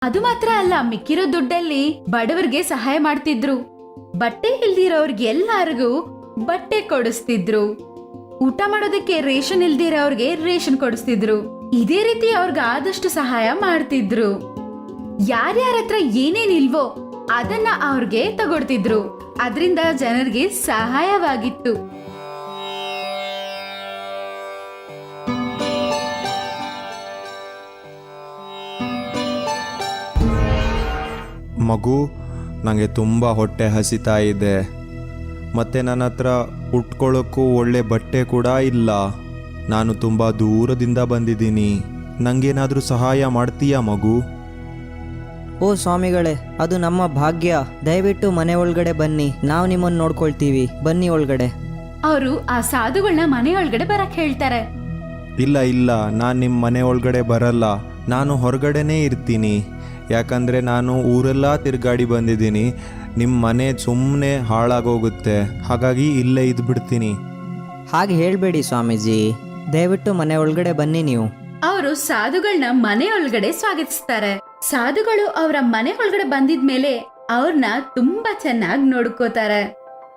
ಅದು ಮಾತ್ರ ಅಲ್ಲ, ಮಿಕ್ಕಿರೋ ದುಡ್ಡಲ್ಲಿ ಬಡವರಿಗೆ ಸಹಾಯ ಮಾಡ್ತಿದ್ರು. ಬಟ್ಟೆ ಇಲ್ದಿರೋರ್ಗೆಲ್ಲರಿಗೂ ಬಟ್ಟೆ ಕೊಡಿಸ್ತಿದ್ರು. ಊಟ ಮಾಡೋದಕ್ಕೆ ರೇಷನ್ ಇಲ್ದಿರೋರ್ಗೆ ರೇಷನ್ ಕೊಡಿಸ್ತಿದ್ರು. ಇದೇ ರೀತಿ ಅವ್ರಿಗೆ ಆದಷ್ಟು ಸಹಾಯ ಮಾಡ್ತಿದ್ರು. ಯಾರ್ಯಾರ ಹತ್ರ ಏನೇನಿಲ್ವೋ ಅದನ್ನ ಅವ್ರಿಗೆ ತಗೊಡ್ತಿದ್ರು. ಅದರಿಂದ ಜನರಿಗೆ ಸಹಾಯವಾಗಿತ್ತು. ಮಗು, ನನಗೆ ತುಂಬ ಹೊಟ್ಟೆ ಹಸಿತಾ ಇದೆ. ಮತ್ತು ನನ್ನ ಹತ್ರ ಉಟ್ಕೊಳ್ಳೋಕ್ಕೂ ಒಳ್ಳೆ ಬಟ್ಟೆ ಕೂಡ ಇಲ್ಲ. ನಾನು ತುಂಬ ದೂರದಿಂದ ಬಂದಿದ್ದೀನಿ. ನನಗೇನಾದರೂ ಸಹಾಯ ಮಾಡ್ತೀಯಾ ಮಗು? ಓ ಸ್ವಾಮಿಗಳೇ, ಅದು ನಮ್ಮ ಭಾಗ್ಯ. ದಯವಿಟ್ಟು ಮನೆ ಒಳಗಡೆ ಬನ್ನಿ, ನಾವು ನಿಮ್ಮನ್ನು ನೋಡ್ಕೊಳ್ತೀವಿ. ಬನ್ನಿ ಒಳಗಡೆ. ಅವರು ಆ ಸಾಧುಗಳನ್ನ ಮನೆಯೊಳಗಡೆ ಬರಕ್ ಹೇಳ್ತಾರೆ. ಇಲ್ಲ ಇಲ್ಲ, ನಾನು ನಿಮ್ಮ ಮನೆ ಒಳಗಡೆ ಬರಲ್ಲ. ನಾನು ಹೊರಗಡೆನೇ ಇರ್ತೀನಿ. ಯಾಕಂದರೆ ನಾನು ಊರೆಲ್ಲ ತಿರುಗಾಡಿ ಬಂದಿದ್ದೀನಿ. ನಿಮ್ಮ ಮನೆ ಸುಮ್ಮನೆ ಹಾಳಾಗೋಗುತ್ತೆ. ಹಾಗಾಗಿ ಇಲ್ಲೇ ಇದ್ಬಿಡ್ತೀನಿ. ಹಾಗೆ ಹೇಳಬೇಡಿ ಸ್ವಾಮೀಜಿ, ದಯವಿಟ್ಟು ಮನೆ ಒಳಗಡೆ ಬನ್ನಿ ನೀವು. ಅವರು ಸಾಧುಗಳನ್ನ ಮನೆಯೊಳಗಡೆ ಸ್ವಾಗತಿಸ್ತಾರೆ. ಸಾಧುಗಳು ಅವರ ಮನೆ ಒಳಗಡೆ ಬಂದಿದ್ಮೇಲೆ ಅವ್ರನ್ನ ತುಂಬಾ ಚೆನ್ನಾಗಿ ನೋಡ್ಕೋತಾರೆ.